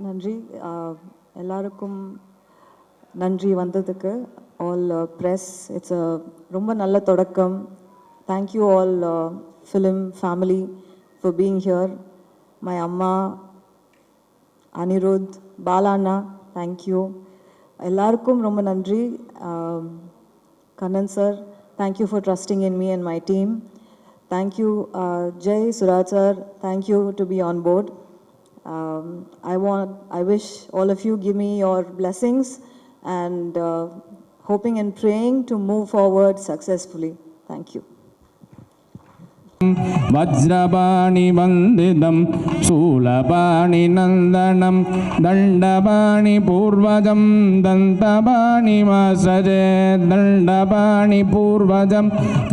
நன்றி. எல்லாருக்கும் நன்றி வந்ததுக்கு. ஆல் ப்ரெஸ், இட்ஸ் ரொம்ப நல்ல தொடக்கம். Thank you all film family for being here. My அம்மா, அனிருத், பாலாண்ணா, தேங்க்யூ. எல்லாருக்கும் ரொம்ப நன்றி. Kannan sir, thank you for trusting in me and my team. Thank you Jai, Suraj sir, thank you to be on board. I wish all of you give me your blessings and hoping and praying to move forward successfully. Thank you. वज्रपाणि वन्दितं शूलपाणि नन्दनं दण्डपाणि पूर्वजं दन्तपाणि मासजे दण्डपाणि पूर्वजं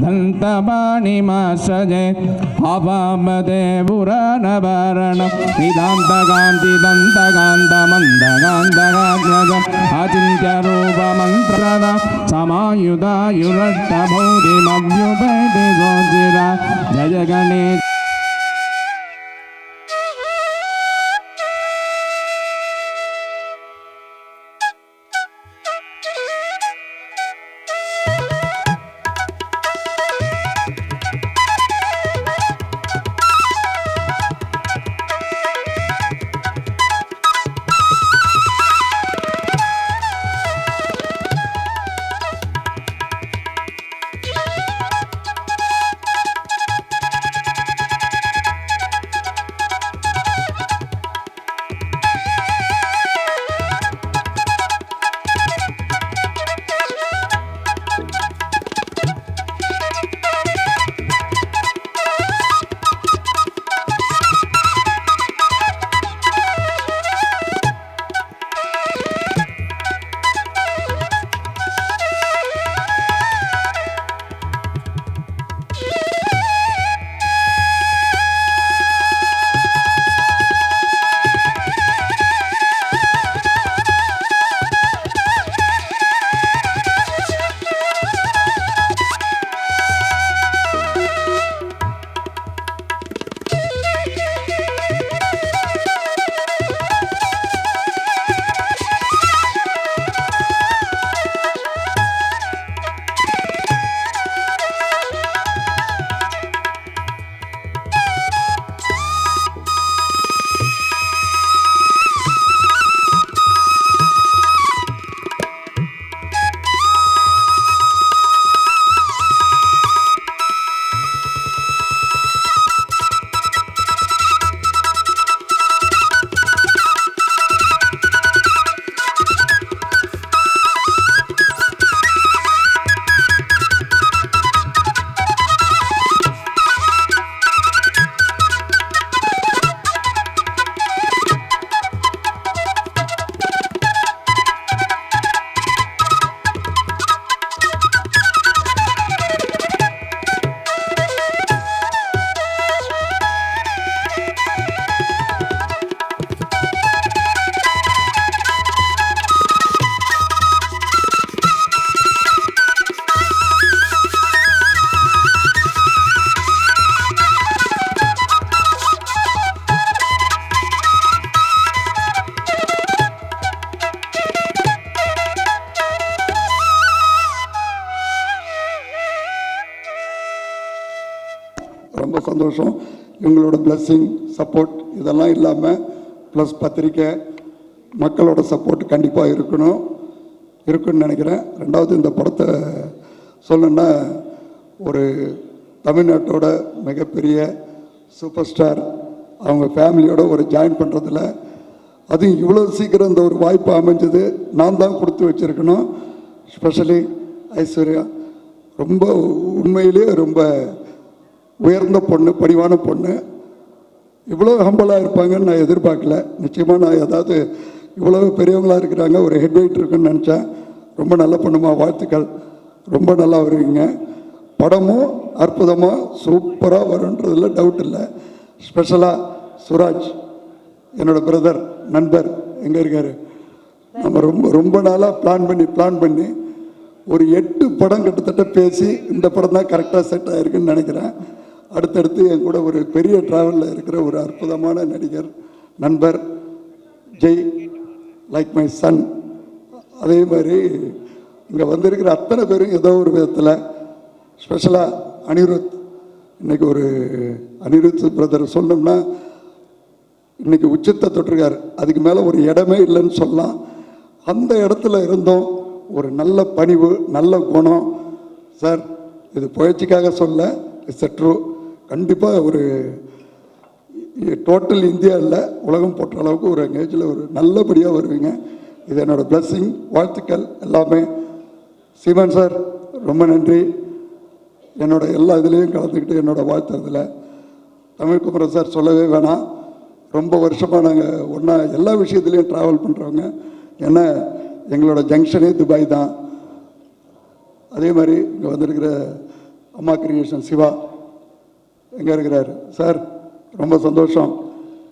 दन्तपाणि मासजे अवामदे पुराणभरणं निदान्तकान्ति दन्तकान्तमन्दकान्तकात्मजम् अचिन्त्यरूपमन्त्रद समायुधायुरष्टभूतिमभ्युपैति गोचिरा जय गणेश. ரொம்ப சந்தோஷம். இவங்களோட பிளெஸ்ஸிங் சப்போர்ட் இதெல்லாம் இல்லாமல் ப்ளஸ் பத்திரிக்கை மக்களோட சப்போர்ட் கண்டிப்பாக இருக்குன்னு நினைக்கிறேன். ரெண்டாவது, இந்த படத்தை சொல்லணுன்னா ஒரு தமிழ்நாட்டோட மிகப்பெரிய சூப்பர் ஸ்டார் அவங்க ஃபேமிலியோட ஒரு ஜாயின் பண்ணுறதில் அதுவும் இவ்வளோ சீக்கிரம் இந்த ஒரு வாய்ப்பு அமைஞ்சது நான் தான் கொடுத்து வச்சுருக்கணும். ஸ்பெஷலி ஐஸ்வர்யா ரொம்ப உண்மையிலே ரொம்ப உயர்ந்த பொண்ணு, பணிவான பொண்ணு. இவ்வளோ ஹம்பலாக இருப்பாங்கன்னு நான் எதிர்பார்க்கல. நிச்சயமாக நான் ஏதாவது இவ்வளோ பெரியவங்களாக இருக்கிறாங்க, ஒரு ஹெட் வெயிட் இருக்குன்னு நினச்சேன். ரொம்ப நல்ல பொண்ணுமா, வாழ்த்துக்கள். ரொம்ப நல்லா வருவீங்க. படமும் அற்புதமாக சூப்பராக வருன்றதில் டவுட் இல்லை. ஸ்பெஷலாக சுராஜ், என்னோடய பிரதர், நண்பர், எங்கே இருக்கார்? நம்ம ரொம்ப நாளாக பிளான் பண்ணி ஒரு 8 படம் கிட்டத்தட்ட பேசி இந்த படம் தான் கரெக்டாக செட் ஆகிருக்குன்னு நினைக்கிறேன். அடுத்தடுத்து என் கூட ஒரு பெரிய ட்ராவலில் இருக்கிற ஒரு அற்புதமான நடிகர், நண்பர் ஜெய் லைக் மை சன். அதே மாதிரி இங்கே வந்திருக்கிற அத்தனை பேரும் ஏதோ ஒரு விதத்தில் ஸ்பெஷலாக அனிருத், இன்னைக்கு ஒரு அனிருத் பிரதர் சொன்னோம்னா இன்னைக்கு உச்சத்தை தொட்டிருக்காரு. அதுக்கு மேலே ஒரு இடமே இல்லைன்னு சொல்லலாம். அந்த இடத்துல இருந்தோம். ஒரு நல்ல பணிவு, நல்ல குணம். சார், இது புகழ்ச்சிக்காக சொல்ல, இட்ஸ் அ ட்ரூ. கண்டிப்பாக ஒரு டோட்டல் இந்தியா இல்லை, உலகம் போட்ட அளவுக்கு ஒரு எங்கேஜில் ஒரு நல்லபடியாக வருவீங்க. இது என்னோடய பிளஸ்ஸிங், வாழ்த்துக்கள் எல்லாமே. சீமான் சார் ரொம்ப நன்றி. என்னோட எல்லா இதுலேயும் கலந்துக்கிட்டு என்னோடய வாழ்த்துறதுல. தமிழ் குமரன் சார் சொல்லவே வேணாம். ரொம்ப வருஷமாக நாங்கள் ஒன்றா எல்லா விஷயத்துலேயும் ட்ராவல் பண்ணுறவங்க. ஏன்னா எங்களோட ஜங்ஷனே துபாய் தான். அதே மாதிரி இங்கே வந்திருக்கிற அம்மா கிரியேஷன் சிவா எங்கே இருக்கிறார் சார், ரொம்ப சந்தோஷம்.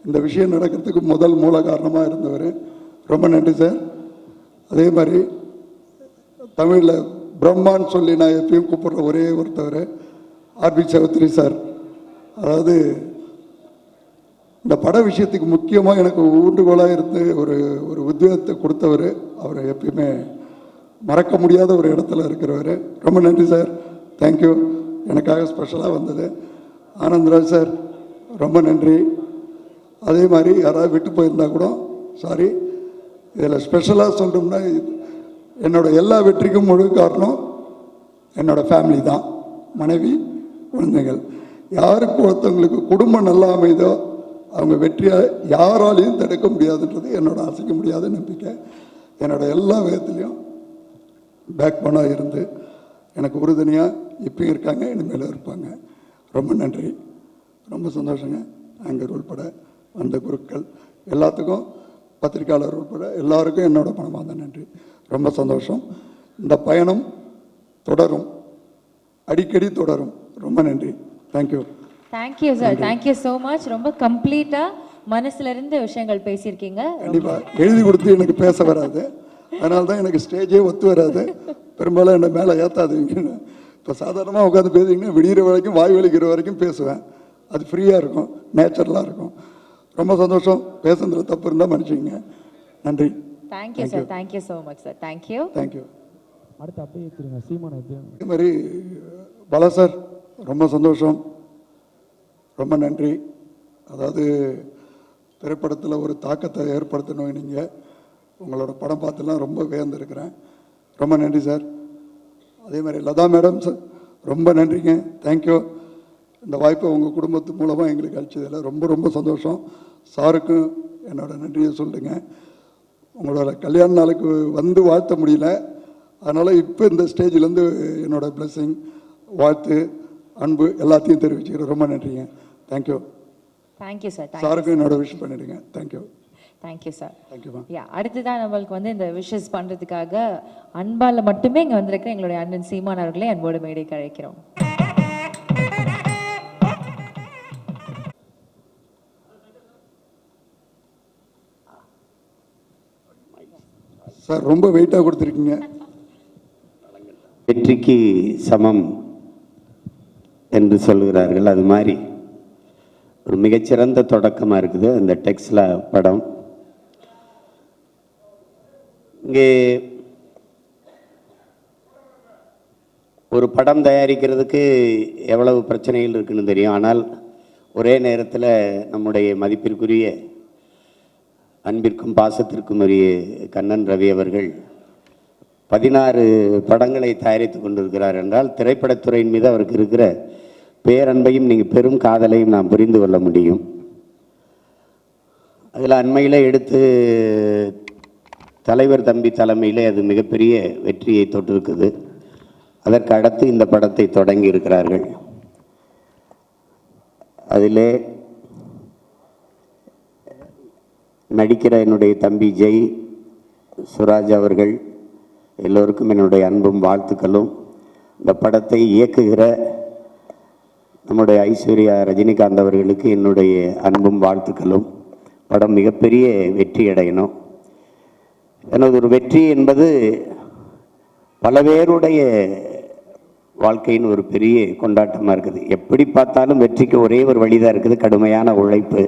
இந்த விஷயம் நடக்கிறதுக்கு முதல் மூல காரணமாக இருந்தவர். ரொம்ப நன்றி சார். அதே மாதிரி தமிழில் பிரம்மான்னு சொல்லி நான் எப்பயும் கூப்பிட்ற ஒரே ஒருத்தவர் ஆர்பி சௌத்ரி சார். அதாவது இந்த பட விஷயத்துக்கு முக்கியமாக எனக்கு ஊண்டுகோலாக இருந்து ஒரு ஒரு உத்வேகத்தை கொடுத்தவர். அவர் எப்பயுமே மறக்க முடியாத ஒரு இடத்துல இருக்கிறவர். ரொம்ப நன்றி சார், தேங்க்யூ. எனக்காக ஸ்பெஷலாக வந்தது. ஆனந்த்ராஜ் சார் ரொம்ப நன்றி. அதே மாதிரி யாராவது விட்டு போயிருந்தா கூட சாரி. இதில் ஸ்பெஷலாக சொல்லணும்னா என்னோடய எல்லா வெற்றிக்கும் முழு காரணம் என்னோடய ஃபேமிலி தான். மனைவி, குழந்தைகள். யாருக்கு ஒருத்தவங்களுக்கு குடும்பம் நல்லா அமைதோ அவங்க வெற்றியை யாராலையும் தடுக்க முடியாதுன்றது என்னோட அசைக்க முடியாத நம்பிக்கை. என்னோட எல்லா விதத்துலேயும் பேக் போனாக இருந்து எனக்கு உறுதுணையாக இப்பயும் இருக்காங்க, இனிமேலும் இருப்பாங்க. ரொம்ப நன்றி, ரொம்ப சந்தோஷங்க. ஆங்கர் உள்பட வந்த குருக்கள் எல்லாத்துக்கும், பத்திரிக்கையாளர் உள்பட எல்லாருக்கும் என்னோட மனமார்ந்த நன்றி. ரொம்ப சந்தோஷம். இந்த பயணம் தொடரும், அடிக்கடி தொடரும். ரொம்ப நன்றி. Thank you. Thank you sir, thank you so much. ரொம்ப கம்ப்ளீட்டாக மனசுல இருந்து விஷயங்கள் பேசியிருக்கீங்க. கண்டிப்பாக எழுதி கொடுத்து எனக்கு பேச வராது, அதனால தான் எனக்கு ஸ்டேஜே ஒத்து வராது. பெரும்பாலும் என்னை மேலே ஏற்றாதுங்கன்னு. இப்போ சாதாரணமாக உட்காந்து பேசிங்கன்னா விடிகிற வரைக்கும், வாய் வலிக்கிற வரைக்கும் பேசுவேன். அது ஃப்ரீயாக இருக்கும், நேச்சுரலாக இருக்கும். ரொம்ப சந்தோஷம். பேசுனதுல தப்பு இருந்தால் மன்னிச்சிங்க. நன்றி. Thank you sir, thank you so much sir. Thank you, thank you. அடுத்து அப்படியே ஏற்றுருங்க சீமான். அதே மாதிரி பாலா சார் ரொம்ப சந்தோஷம், ரொம்ப நன்றி. அதாவது திரைப்படத்தில் ஒரு தாக்கத்தை ஏற்படுத்தணும். நீங்கள் உங்களோட படம் பார்த்துலாம் ரொம்ப வியந்திருக்கிறேன். ரொம்ப நன்றி சார். அதே மாதிரி லதா மேடம் சார் ரொம்ப நன்றிங்க, தேங்க்யூ. இந்த வாய்ப்பை உங்கள் குடும்பத்து மூலமாக எங்களுக்கு அளிச்சதில் ரொம்ப ரொம்ப சந்தோஷம். சாருக்கும் என்னோட நன்றியை சொல்லுங்க. உங்களோட கல்யாண நாளுக்கு வந்து வாழ்த்த முடியல, அதனால் இப்போ இந்த ஸ்டேஜிலேருந்து என்னோட பிளெஸ்ஸிங், வாழ்த்து, அன்பு எல்லாத்தையும் தெரிவிச்சுக்கிறேன். ரொம்ப நன்றிங்க, தேங்க்யூ. Thank you sir. சாருக்கும் என்னோட விஷ் பண்ணிடுங்க. தேங்க்யூ. Thank you sir. தேங்க்யூ. யா, அடுத்ததான் நம்மளுக்கு வந்து இந்த விஷஸ் பண்ணுறதுக்காக அன்பால் மட்டுமே இங்கே வந்திருக்கிற எங்களுடைய அண்ணன் சீமான் அவர்களை அன்போடு மேடைக்கு அழைக்கிறோம். சார் ரொம்ப வெயிட்டாக கொடுத்துருக்கீங்க. வெற்றிக்கு சமம் என்று சொல்கிறார்கள். அது மாதிரி ஒரு மிகச்சிறந்த தொடக்கமாக இருக்குது இந்த டெக்ஸ்லா படம். இங்கே ஒரு படம் தயாரிக்கிறதுக்கு எவ்வளவு பிரச்சனைகள் இருக்குன்னு தெரியும். ஆனால் ஒரே நேரத்தில் நம்முடைய மதிப்பிற்குரிய, அன்பிற்கும் பாசத்திற்கும் உரிய கண்ணன் ரவி அவர்கள் 16 படங்களை தயாரித்து கொண்டிருக்கிறார் என்றால் திரைப்படத்துறையின் மீது அவருக்கு இருக்கிற பேரன்பையும் நீங்கள் பெரும் காதலையும் நாம் புரிந்து கொள்ள முடியும். அதில் அண்மையில் எடுத்து தலைவர் தம்பி தலைமையில் அது மிகப்பெரிய வெற்றியை தொட்டிருக்குது. அதற்கு அடுத்து இந்த படத்தை தொடங்கி இருக்கிறார்கள். அதிலே நடிக்கிற என்னுடைய தம்பி ஜெய், சுராஜ் அவர்கள் எல்லோருக்கும் என்னுடைய அன்பும் வாழ்த்துக்களும். இந்த படத்தை இயக்குகிற நம்முடைய ஐஸ்வர்யா ரஜினிகாந்த் அவர்களுக்கு என்னுடைய அன்பும் வாழ்த்துக்களும். படம் மிகப்பெரிய வெற்றி அடையணும். எனது ஒரு வெற்றி என்பது பல பேருடைய வாழ்க்கையின் ஒரு பெரிய கொண்டாட்டமாக இருக்குது. எப்படி பார்த்தாலும் வெற்றிக்கு ஒரே ஒரு வழிதான் இருக்குது, கடுமையான உழைப்பு.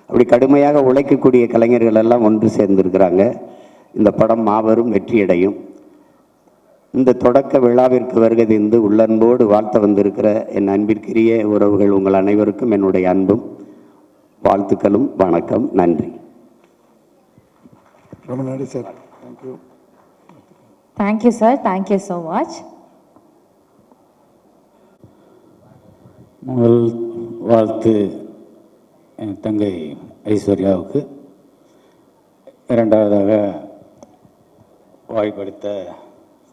அப்படி கடுமையாக உழைக்கக்கூடிய கலைஞர்கள் எல்லாம் ஒன்று சேர்ந்திருக்கிறாங்க. இந்த படம் மாபெரும் வெற்றியடையும். இந்த தொடக்க விழாவிற்கு வருகை தந்து உள்ளன்போடு வாழ்த்த வந்திருக்கிற என் அன்பிற்குரிய உறவுகள் உங்கள் அனைவருக்கும் என்னுடைய அன்பும் வாழ்த்துக்களும் வணக்கம். நன்றி. ரொம்ப நன்றி sir. Thank you. Thank you sir, thank you so much. முதல் வாழ்த்து என் தங்கை ஐஸ்வர்யாவுக்கு, இரண்டாவதாக வாய்ப்பளித்த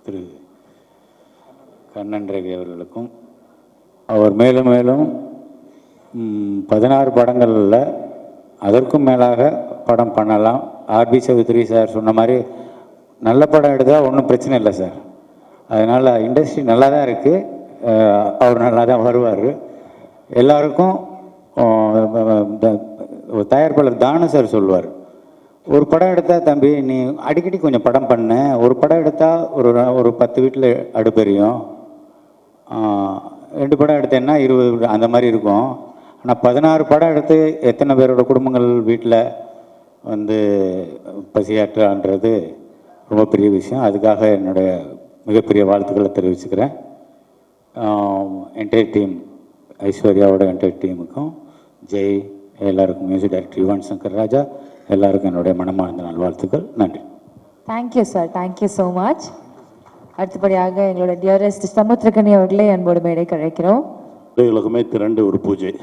திரு கண்ணன் ரவி அவர்களுக்கும். அவர் மேலும் மேலும் 16 படங்களில் அதற்கும் மேலாக படம் பண்ணலாம். ஆர்பி சௌத்ரி சார் சொன்ன மாதிரி நல்ல படம் எடுத்தால் ஒன்றும் பிரச்சனை இல்லை சார். அதனால் இண்டஸ்ட்ரி நல்லா தான் இருக்குது, அவர் நல்லா தான் வருவார். எல்லாருக்கும் தயாரிப்பாளர் தானு சார் சொல்லுவார், ஒரு படம் எடுத்தால் தம்பி நீ அடிக்கடி கொஞ்சம் படம் பண்ண, ஒரு படம் எடுத்தால் ஒரு 10 வீட்டில் அடுப்பெரியும், 2 படம் எடுத்தேன்னா 20 அந்த மாதிரி இருக்கும். ஆனால் 16 படம் எடுத்து எத்தனை பேரோட குடும்பங்கள் வீட்டில் வந்து பசியாற்றுன்றது ரொம்ப பெரிய விஷயம். அதுக்காக என்னுடைய மிகப்பெரிய வாழ்த்துக்களை தெரிவிச்சுக்கிறேன். என்டையர் டீம், ஐஸ்வர்யாவோட என்டையர் டீமுக்கும், ஜெய், எல்லாருக்கும், மியூசிக் டைரக்டர் யுவன் சங்கர் ராஜா, எல்லாருக்கும் என்னுடைய மனமார்ந்த நல்வாழ்த்துக்கள். நன்றி. Thank you sir, thank you so much. அடுத்தபடியாக எங்களோட டியரஸ்ட் சமுத்திரக்கனி அவர்களே அன்போடு மேடைக்கு அழைக்கிறோம். உலகமே திரண்டு ஒரு பூஜை.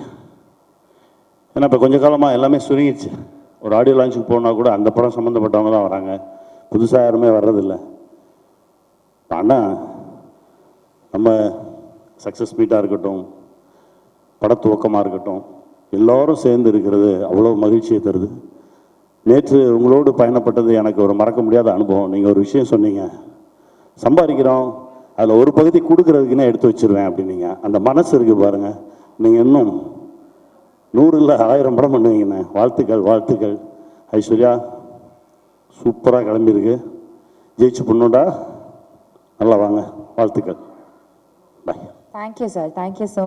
ஏன்னா இப்போ கொஞ்ச காலமாக எல்லாமே சுருங்கிடுச்சு. ஒரு ஆடியோ லான்ச்சுக்கு போனால் கூட அந்த படம் சம்மந்தப்பட்டவங்க தான் வராங்க, புதுசாக யாருமே வர்றதில்லை. ஆனால் நம்ம சக்ஸஸ் மீட்டாக இருக்கட்டும், படத்துவக்கமாக இருக்கட்டும், எல்லோரும் சேர்ந்து இருக்கிறது அவ்வளோ மகிழ்ச்சியை தருது. நேற்று உங்களோடு பயணப்பட்டது எனக்கு ஒரு மறக்க முடியாத அனுபவம். நீங்கள் ஒரு விஷயம் சொன்னீங்க, சம்பாதிக்கிறோம் அதில் ஒரு பகுதி கொடுக்கறதுக்குன்னே எடுத்து வச்சுருவேன் அப்படின்னீங்க. அந்த மனசு இருக்குது பாருங்கள். நீங்கள் இன்னும் 100 இல்லை 1000 படம் பண்ணுவீங்கண்ணே. வாழ்த்துக்கள், வாழ்த்துக்கள். ஐஸ்வர்யா சூப்பராக கிளம்பியிருக்கு, ஜெயிச்சு பொண்ணுண்டா, நல்லா வாங்க, வாழ்த்துக்கள். Bye. Thank you sir, thank you so.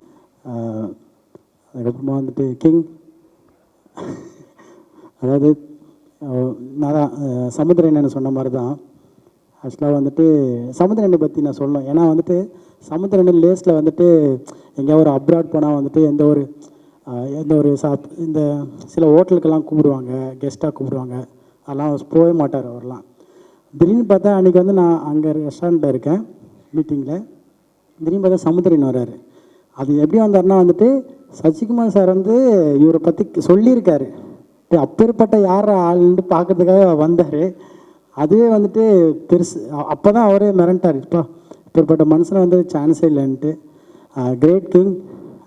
அதுக்கப்புறமா வந்துட்டு கிங், அதாவது நான் தான் சமுத்திரண்ணன் சொன்ன மாதிரி தான். ஆக்சுவலாக வந்துட்டு சமுத்திரண்ணை பற்றி நான் சொல்லணும். ஏன்னா வந்துட்டு சமுத்திரண்ணன் லேஸில் வந்துட்டு எங்கேயா ஒரு அப்ராட் போனால் வந்துட்டு எந்த ஒரு இந்த சில ஹோட்டலுக்கெல்லாம் கூப்பிடுவாங்க, கெஸ்ட்டாக கூப்பிடுவாங்க, அதெல்லாம் போகவே மாட்டார் அவர்லாம். திடீர்னு பார்த்தா அன்றைக்கி வந்து நான் அங்கே ரெஸ்டாரண்ட்டில் இருக்கேன் மீட்டிங்கில், திடீர்னு பார்த்தா சமுத்திரன் வர்றாரு. அது எப்படி வந்தார்னா வந்துட்டு சசிகுமார் சார் வந்து இவரை பற்றி சொல்லியிருக்காரு, அப்பேற்பட்ட யார் ஆள்னு பார்க்கறதுக்காக வந்தார். அதுவே வந்துட்டு பெருசு. அப்போ தான் அவரே மிரண்டார், இப்பேற்பட்ட மனுஷனை வந்து சான்ஸே இல்லைன்ட்டு. Great king.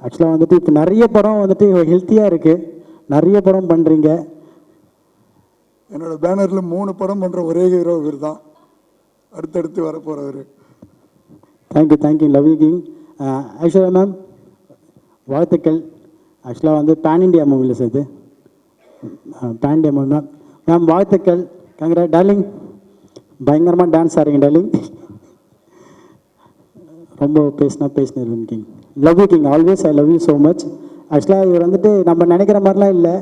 ஆக்சுவலாக வந்துட்டு இப்போ நிறைய படம் வந்துட்டு ஹெல்த்தியாக இருக்குது, நிறைய படம் பண்ணுறீங்க. என்னோடய பேனரில் 3 படம் பண்ணுற ஒரே ஹீரோ இவர் தான், அடுத்தடுத்து வர போகிறவர். Thank you, thank you, love you king. Aishwarya ma'am வாழ்த்துக்கள். ஆக்சுவலாக வந்து பேன் இண்டியா மூவியில் சேர்த்து pan India movie ma'am. Ma'am வாழ்த்துக்கள், கங்கரா டார்லிங். பயங்கரமாக டான்ஸ் ஆடுறீங்க டார்லிங். ரொம்ப பேசினேன் king. Love you king, always I love you so much. ஆக்சுவலாக இவர் வந்துட்டு நம்ம நினைக்கிற மாதிரிலாம் இல்லை,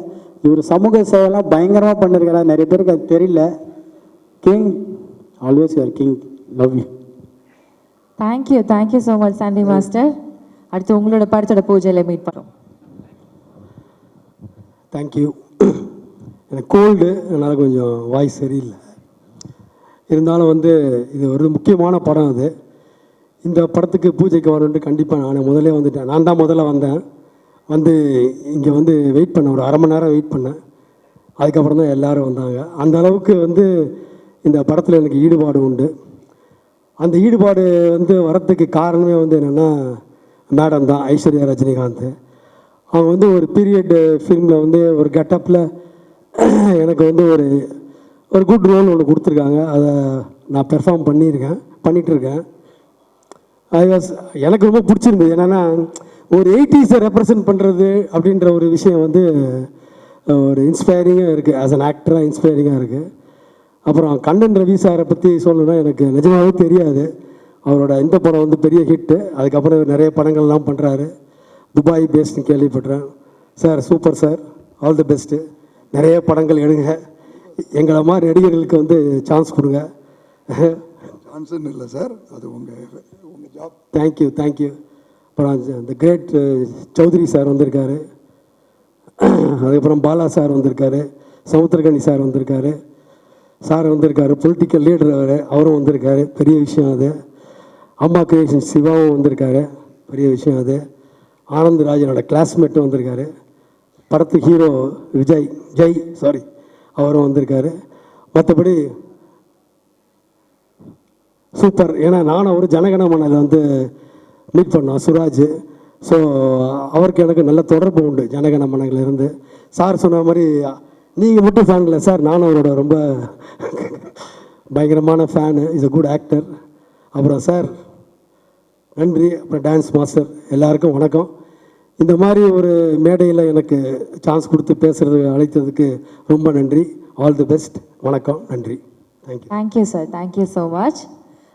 இவர் சமூக சேவைலாம் பயங்கரமாக பண்ணியிருக்காரு, நிறைய பேருக்கு அது தெரியல. King, always your king. Love you. Thank you, thank you so much Sandy master. அடுத்து உங்களோட படத்தோட பூஜையில் மீட் பண்ணுறோம். தேங்க்யூ. எனக்கு கோல்டு, அதனால் கொஞ்சம் வாய்ஸ் சரியில்லை. இருந்தாலும் வந்து இது ஒரு முக்கியமான படம். அது இந்த படத்துக்கு பூஜைக்கு வரணுன்ட்டு கண்டிப்பாக நான் முதலே வந்துட்டேன். நான் தான் முதல்ல வந்தேன். வந்து இங்கே வந்து வெயிட் பண்ணேன், ஒரு அரை மணி நேரம் வெயிட் பண்ணேன். அதுக்கப்புறம் தான் எல்லோரும் வந்தாங்க. அந்த அளவுக்கு வந்து இந்த படத்தில் எனக்கு ஈடுபாடு உண்டு. அந்த ஈடுபாடு வந்து வரத்துக்கு காரணமே வந்து என்னென்னா மேடம் தான், ஐஸ்வர்யா ரஜினிகாந்த். அவங்க வந்து ஒரு பீரியட் ஃபிலிமில் வந்து ஒரு கெட்டப்பில் எனக்கு வந்து ஒரு குட் ரோல் ஒன்று கொடுத்துருக்காங்க. அதை நான் பெர்ஃபார்ம் பண்ணிகிட்ருக்கேன். எனக்கு ரொம்ப பிடிச்சிருந்தது. என்னென்னா ஒரு 80s ரெப்ரசன்ட் பண்ணுறது அப்படின்ற ஒரு விஷயம் வந்து ஒரு இன்ஸ்பைரிங்காக இருக்குது. ஆஸ் அன் ஆக்டராக இன்ஸ்பைரிங்காக இருக்குது. அப்புறம் கண்ணன் ரவி சாரை பற்றி சொல்லணுன்னா எனக்கு நிஜமாகவே தெரியாது. அவரோட இந்த படம் வந்து பெரிய ஹிட்டு. அதுக்கப்புறம் நிறைய படங்கள்லாம் பண்ணுறாரு. துபாய் பேஸ்ட்னு கேள்விப்பட்டேன். Sir super sir, all the best. நிறைய படங்கள் எடுங்க, எங்களை மாதிரி நடிகர்களுக்கு வந்து சான்ஸ் கொடுங்க. சான்ஸ்ன்னு இல்லை சார், அது உங்கள் ஜாப். Thank you thank you. அப்புறம் இந்த கிரேட் சௌத்ரி சார் வந்திருக்காரு, அதுக்கப்புறம் பாலா சார் வந்திருக்காரு, சமுத்திரகனி சார் வந்திருக்காரு, பொலிட்டிக்கல் லீடர் அவரும் வந்திருக்காரு, பெரிய விஷயம் அது. அம்மா கிரியேஷன் சிவாவும் வந்திருக்காரு, பெரிய விஷயம் அது. ஆனந்த் ராஜனோட கிளாஸ்மேட்டும் வந்திருக்காரு, படத்து ஹீரோ ஜெய் அவரும் வந்திருக்காரு. மற்றபடி சூப்பர். ஏன்னா நானும் அவர் ஜனகணமனில் வந்து மீட் பண்ணோம் சுராஜ். ஸோ அவருக்கு எனக்கு நல்ல தொடர்பு உண்டு ஜனகணமனிலிருந்து. சார் சொன்ன மாதிரி நீங்கள் மட்டும் ஃபேன் இல்லை சார், நானும் அவரோட ரொம்ப பயங்கரமான fan. Is a good actor. அப்புறம் சார் நன்றி. அப்புறம் டான்ஸ் மாஸ்டர் எல்லாருக்கும் வணக்கம். இந்த மாதிரி ஒரு மேடையில் எனக்கு சான்ஸ் கொடுத்து பேசுகிறது அழைத்ததுக்கு ரொம்ப நன்றி. All the best. வணக்கம், நன்றி. Thank you. Thank you sir, thank you so much.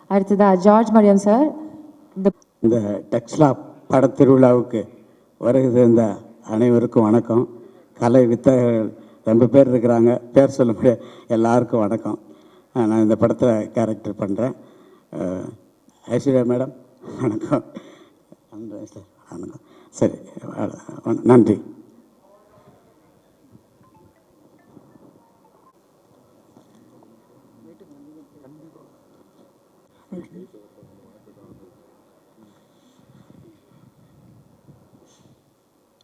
அடுத்ததா ஜார்ஜ் மரியம் சார். இந்த டெக்ஸ்லா படத்திருவிழாவுக்கு வருகிற இந்த அனைவருக்கும் வணக்கம். கலை வித்தகர்கள் ரொம்ப பேர் இருக்கிறாங்க, பேர் சொல்ல முடியாது. எல்லாருக்கும் வணக்கம். நான் இந்த படத்தில் கேரக்டர் பண்ணுறேன். ஐஸ்வர்யா மேடம் வணக்கம். சார் வணக்கம். சரி, நன்றி.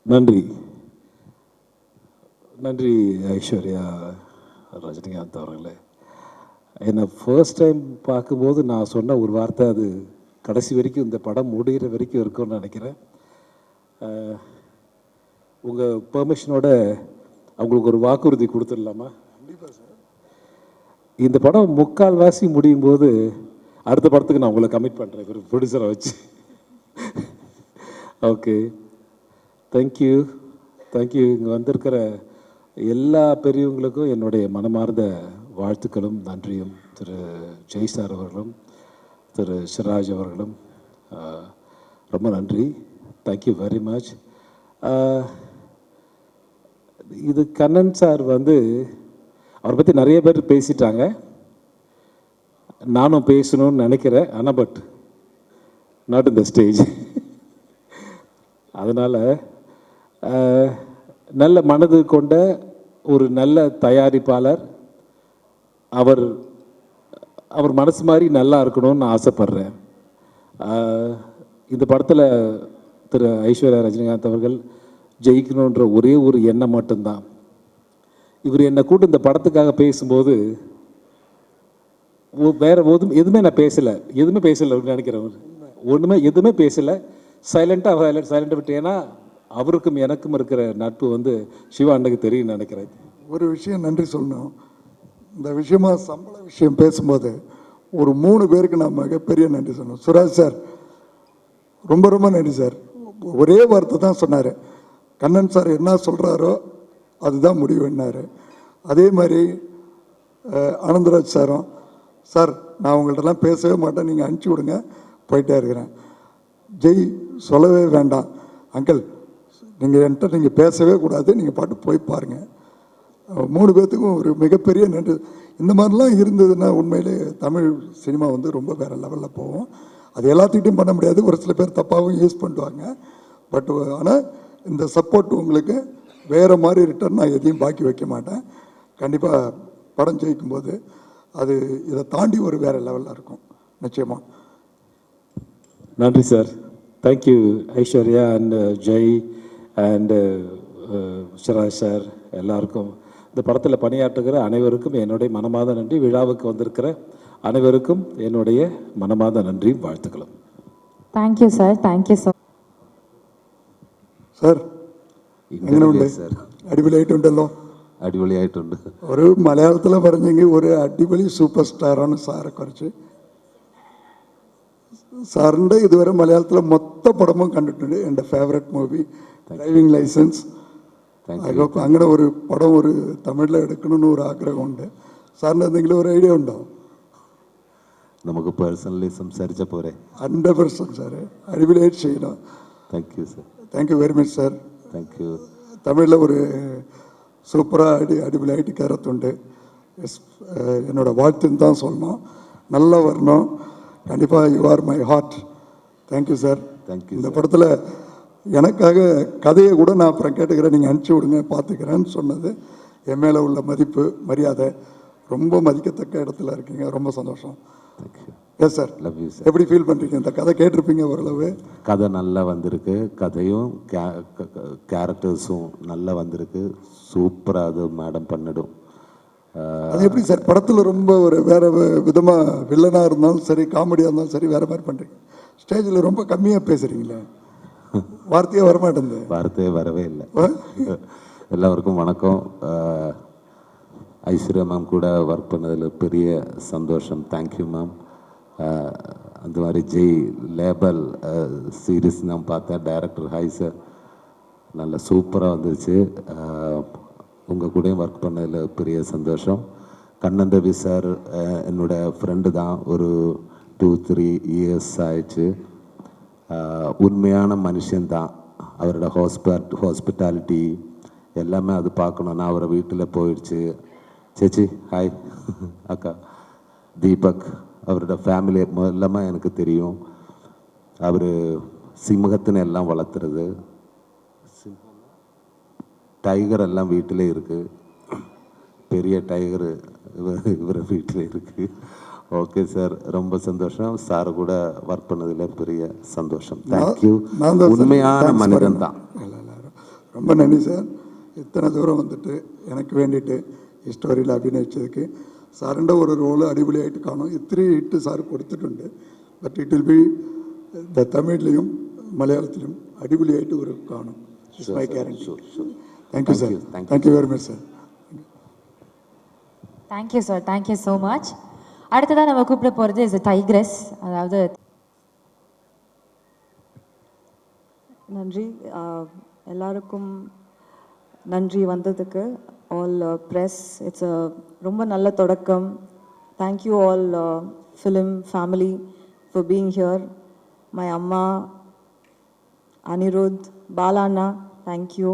நன்றி நன்றி ஐஸ்வர்யா ரஜினிகாந்த் அவர்களே. என்னை ஃபர்ஸ்ட் டைம் பார்க்கும்போது நான் சொன்ன ஒரு வார்த்தை, அது கடைசி வரைக்கும் இந்த படம் முடிகிற வரைக்கும் இருக்கும்னு நினைக்கிறேன். உங்கள் பெர்மிஷனோட அவங்களுக்கு ஒரு வாக்குறுதி கொடுத்துடலாமா? கண்டிப்பாக சார். இந்த படம் முக்கால்வாசி முடியும் போது அடுத்த படத்துக்கு நான் உங்களை கமிட் பண்ணுறேன், ஒரு ப்ரொடியூசரை வச்சு. Okay, thank you thank you. இங்கே வந்திருக்கிற எல்லா பெரியவங்களுக்கும் என்னுடைய மனமார்ந்த வாழ்த்துக்களும் நன்றியும். திரு ஜெய் சார் அவர்களும் திரு சிராஜ் அவர்களும் ரொம்ப நன்றி. Thank you very much. இது கண்ணன் சார் வந்து அவரை பற்றி நிறைய பேர் பேசிட்டாங்க, நானும் பேசணும்னு நினைக்கிறேன். ஆனால் but not in the stage. அதனால் நல்ல மனது கொண்ட ஒரு நல்ல தயாரிப்பாளர், அவர் மனசு மாதிரி நல்லா இருக்கணும்னு நான் ஆசைப்பட்றேன். இந்த படத்தில் திரு ஐஸ்வர்யா ரஜினிகாந்த் அவர்கள் ஜெயிக்கணுன்ற ஒரே ஒரு எண்ணம் மட்டும்தான். இவர் என்னை கூட்டு இந்த படத்துக்காக பேசும்போது வேற எதுவுமே நான் பேசலை, நினைக்கிறேன். எதுவுமே பேசலை, சைலண்ட்டாக விட்டு. ஏன்னா அவருக்கும் எனக்கும் இருக்கிற நட்பு வந்து சிவா அண்ணனுக்கு தெரியும் நினைக்கிறேன். ஒரு விஷயம் நன்றி சொல்லணும். இந்த விஷயமா சம்பள விஷயம் பேசும்போது ஒரு 3 பேருக்கு நான் மிகப்பெரிய நன்றி சொல்லணும். சுராஜ் சார் ரொம்ப ரொம்ப நன்றி சார். ஒரே வார்த்தை தான் சொன்னார், கண்ணன் சார் என்ன சொல்கிறாரோ அதுதான் முடிவுன்னாரு. அதே மாதிரி ஆனந்தராஜ் சாரும், சார் நான் உங்கள்கிட்டலாம் பேசவே மாட்டேன், நீங்கள் அனுப்பிச்சி விடுங்க, போயிட்டே இருக்கிறேன். ஜெய் சொல்லவே வேண்டாம் அங்கிள், நீங்கள் பேசவே கூடாது, நீங்கள் பாட்டு போய் பாருங்கள். 3 பேர்த்துக்கும் ஒரு மிகப்பெரிய நன்றி. இந்த மாதிரிலாம் இருந்ததுன்னா உண்மையிலே தமிழ் சினிமா வந்து ரொம்ப வேறு லெவலில் போகும். அது எல்லாத்துக்கிட்டையும் பண்ண முடியாது, ஒரு சில பேர் தப்பாகவும் யூஸ் பண்ணுவாங்க. பட் ஆனால் இந்த சப்போர்ட் உங்களுக்கு வேறு மாதிரி ரிட்டர்ன் நான் எதையும் பாக்கி வைக்க மாட்டேன். கண்டிப்பாக படம் ஜெயிக்கும்போது அது இதை தாண்டி ஒரு வேறு லெவலில் இருக்கும் நிச்சயமாக. நன்றி sir. Thank you Aishwarya and Jai and Siraj sir எல்லாருக்கும். இந்த படத்தில் பணியாற்றுகிற அனைவருக்கும் என்னுடைய மனமார்ந்த நன்றி. விழாவுக்கு வந்திருக்கிற அனைவருக்கும் என்னுடைய மனமார்ந்த நன்றியும் வாழ்த்துக்களும். Thank you sir, thank you so. Sir എങ്ങനെയുണ്ട്? അടിപൊളിയായിട്ടുണ്ടല്ലോ. അടിപൊളിയായിട്ടുണ്ട്. ഒരു മലയാളത്തിൽ പറഞ്ഞെങ്കിൽ ഒരു അടിപൊളി സൂപ്പർ സ്റ്റാറാണ് സാറെ കുറിച്ച്. സാറിൻ്റെ ഇതുവരെ മലയാളത്തിലെ മൊത്തം പടമും കണ്ടിട്ടുണ്ട്. എൻ്റെ ഫേവറേറ്റ് മൂവി ഡ്രൈവിംഗ് ലൈസൻസ്. അങ്ങനെ ഒരു പടം ഒരു തമിഴിൽ എടുക്കണമെന്ന് ഒരു ആഗ്രഹമുണ്ട്. സാറിന് എന്തെങ്കിലും ഒരു ഐഡിയ ഉണ്ടോ? നമുക്ക് പേഴ്സണലി സംസാരിച്ച പോരെ? 100% സാറേ, അടിപൊളിയായിട്ട് ചെയ്യണം. Thank you sir. Thank you very much sir. Thank you. தமிழில் ஒரு சூப்பராக அடிபொலியாகிட்டு கேரத்துண்டு. எஸ், என்னோட வாழ்த்துன்னு தான் சொல்லணும். நல்லா வரணும். கண்டிப்பாக you are my heart. Thank you sir. Thank you. இந்த படத்தில் எனக்காக கதையை கூட நான் அப்புறம் கேட்டுக்கிறேன், நீங்கள் அனுப்பிச்சி விடுங்க, பார்த்துக்கிறேன்னு சொன்னது என் மேலே உள்ள மதிப்பு, மரியாதை. ரொம்ப மதிக்கத்தக்க இடத்துல இருக்கீங்க. ரொம்ப சந்தோஷம். Thank you. Yes sir. Love you sir. எப்படி ஃபீல் பண்ணுறீங்க? இந்த கதை கேட்டிருப்பீங்க ஓரளவு. கதை நல்லா வந்திருக்கு. கதையும் கேரக்டர்ஸும் நல்லா வந்திருக்கு. சூப்பராக அது மேடம் பண்ணிடும். அது எப்படி சார் படத்தில் ரொம்ப ஒரு வேறு விதமாக வில்லனாக இருந்தாலும் சரி, காமெடியாக இருந்தாலும் சரி, வேறு மாதிரி பண்ணுறீங்க. ஸ்டேஜில் ரொம்ப கம்மியாக பேசுகிறீங்களே, வார்த்தையே வரமாட்டேங்குது. வார்த்தையே வரவே இல்லை. எல்லாருக்கும் வணக்கம். ஐஸ்வர்யா மேம் கூட ஒர்க் பண்ணதில் பெரிய சந்தோஷம். Thank you ma'am. அந்த மாதிரி ஜெய் லேபல் சீரீஸ் நான் பார்த்தேன். டைரக்டர் ஹாய் சார், நல்லா சூப்பராக வந்துருச்சு. உங்கள் கூடயும் ஒர்க் பண்ணதில் பெரிய சந்தோஷம். கண்ணன் ரவி சார் என்னோடய ஃப்ரெண்டு தான். ஒரு 2-3 இயர்ஸ் ஆயிடுச்சு. உண்மையான மனுஷன்தான். அவரோட ஹாஸ்பிட்டாலிட்டி எல்லாமே அது பார்க்கணும். நான் அவரை வீட்டில் போயிடுச்சு. சேச்சி ஹாய். அக்கா தீபக், அவரோட ஃபேமிலி எல்லாமே எனக்கு தெரியும். அவர் சிம்மகத்தினை எல்லாம் வளர்த்துறது, டைகர் எல்லாம் வீட்டிலே இருக்குது. பெரிய டைகர் இவர் வீட்டில் இருக்குது. ஓகே சார், ரொம்ப சந்தோஷம். சார் கூட ஒர்க் பண்ணதில் பெரிய சந்தோஷம். தேங்க்யூ. உண்மையான மனிதன் தான். ரொம்ப நன்றி சார். இத்தனை தூரம் வந்துட்டு எனக்கு வேண்டிட்டு ஸ்டோரியில் அபிநயிச்சதுக்கு. சாருண்ட ஒரு ரோல் அடிபொலியாகிட்டு காணும். இத்திரி ஹிட்டு சார் கொடுத்துട്ടുണ്ട്. பட் இட் வில் பி இந்த தமிழ்லையும் மலையாளத்திலும் அடிபொலியாகிட்டு ஒரு காணும். It's my guarantee. Thank you sir. Thank you very much sir. Thank you sir. Thank you so much. அடுத்ததான் நம்ம கூப்பிட போகிறது இஸ் டைக்ரஸ். அதாவது நன்றி. எல்லாருக்கும் நன்றி வந்ததுக்கு. ஆல் ப்ரெஸ், இட்ஸ் ரொம்ப நல்ல தொடக்கம். Thank you all film family for being here. My அம்மா, அனிருத், பாலாண்ணா, தேங்க்யூ.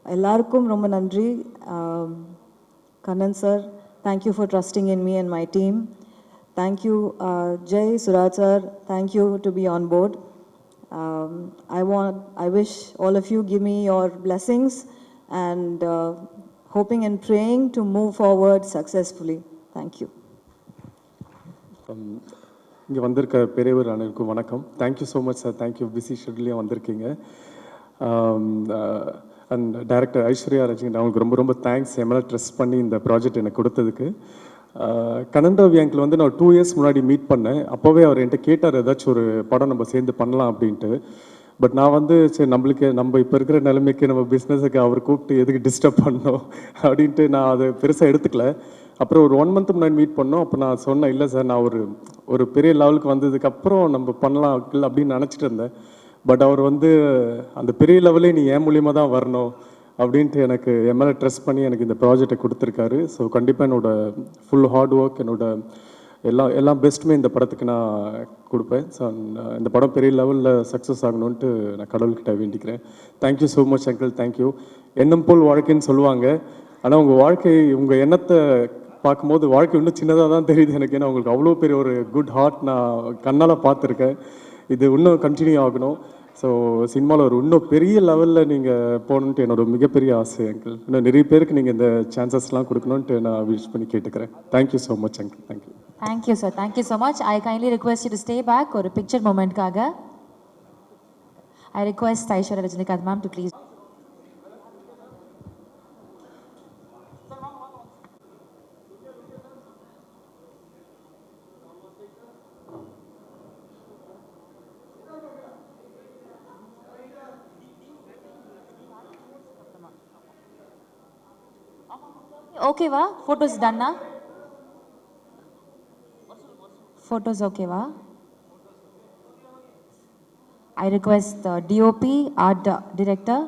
எல்லாருக்கும் ரொம்ப நன்றி. Kannan sir, thank you for trusting in me and my team. Thank you, Jay, Suraj sir, thank you to be on board. I wish all of you give me your blessings and hoping and praying to move forward successfully. Thank you. இங்கே வந்திருக்க பெரியவர் அனைவருக்கும் வணக்கம். Thank you so much sir. Thank you. Busy ஷெட்யூல்லையும் வந்திருக்கீங்க. And director Aishwarya Rajini, அவங்களுக்கு ரொம்ப ரொம்ப தேங்க்ஸ். என் மேலே ட்ரெஸ் பண்ணி இந்த ப்ராஜெக்ட் எனக்கு கொடுத்ததுக்கு. கண்ணன் ரவி அங்கிள் வந்து நான் 2 இயர்ஸ் முன்னாடி மீட் பண்ணேன். அப்போவே அவர் என்கிட்ட கேட்டார் ஏதாச்சும் ஒரு படம் நம்ம சேர்ந்து பண்ணலாம் அப்படின்ட்டு. பட் நான் வந்து சரி நம்ம இப்போ இருக்கிற நிலைமைக்கு நம்ம பிஸ்னஸுக்கு அவர் கூப்பிட்டு எதுக்கு டிஸ்டர்ப் பண்ணோம் அப்படின்ட்டு நான் அதை பெருசாக எடுத்துக்கல. அப்புறம் ஒரு 1 மந்த் முன்னாடி மீட் பண்ணோம். அப்போ நான் சொன்னேன், இல்லை சார், நான் ஒரு பெரிய லெவலுக்கு வந்ததுக்கப்புறம் நம்ம பண்ணலாம் அப்படின்னு நினச்சிட்டு இருந்தேன். பட் அவர் வந்து அந்த பெரிய லெவலே நீ என் மூலியமாக தான் வரணும் அப்படின்ட்டு எனக்கு என் மேலே ட்ரெஸ் பண்ணி எனக்கு இந்த ப்ராஜெக்டை கொடுத்துருக்காரு. ஸோ கண்டிப்பாக என்னோடய ஃபுல் ஹார்ட் ஒர்க், எல்லாம் பெஸ்ட்டுமே இந்த படத்துக்கு நான் கொடுப்பேன். ஸோ இந்த படம் பெரிய லெவலில் சக்ஸஸ் ஆகணுன்ட்டு நான் கடவுள்கிட்ட வேண்டிக்கிறேன். Thank you so much uncle. Thank you. எண்ணம் போல் வாழ்க்கைன்னு சொல்லுவாங்க. ஆனால் உங்கள் வாழ்க்கை, உங்கள் எண்ணத்தை பார்க்கும்போது வாழ்க்கை இன்னும் சின்னதாக தான் தெரியுது எனக்கு. ஏன்னா உங்களுக்கு அவ்வளோ பெரிய ஒரு குட் ஹார்ட் நான் கண்ணால் பார்த்துருக்கேன். இது இன்னும் கண்டினியூ ஆகணும். ஸோ சினிமாவில் இன்னும் பெரிய லெவலில் நீங்கள் போகணுன்ட்டு என்னோட மிகப்பெரிய ஆசை அங்கிள். இன்னும் நிறைய பேருக்கு நீங்கள் இந்த சான்சஸ்லாம் கொடுக்கணுன்ட்டு நான் விஷ் பண்ணி கேட்டுக்கிறேன். Thank you so much uncle. Thank you. Thank you sir. Thank you so much. I kindly request you to stay back ஒரு பிக்சர் மூமெண்ட்காக. I request Aishwarya Rajinikanth ma'am to please. ஓகேவா? ஃபோட்டோஸ் டன்னா? ஃபோட்டோஸ் ஓகேவா? I request the DOP, Art Director,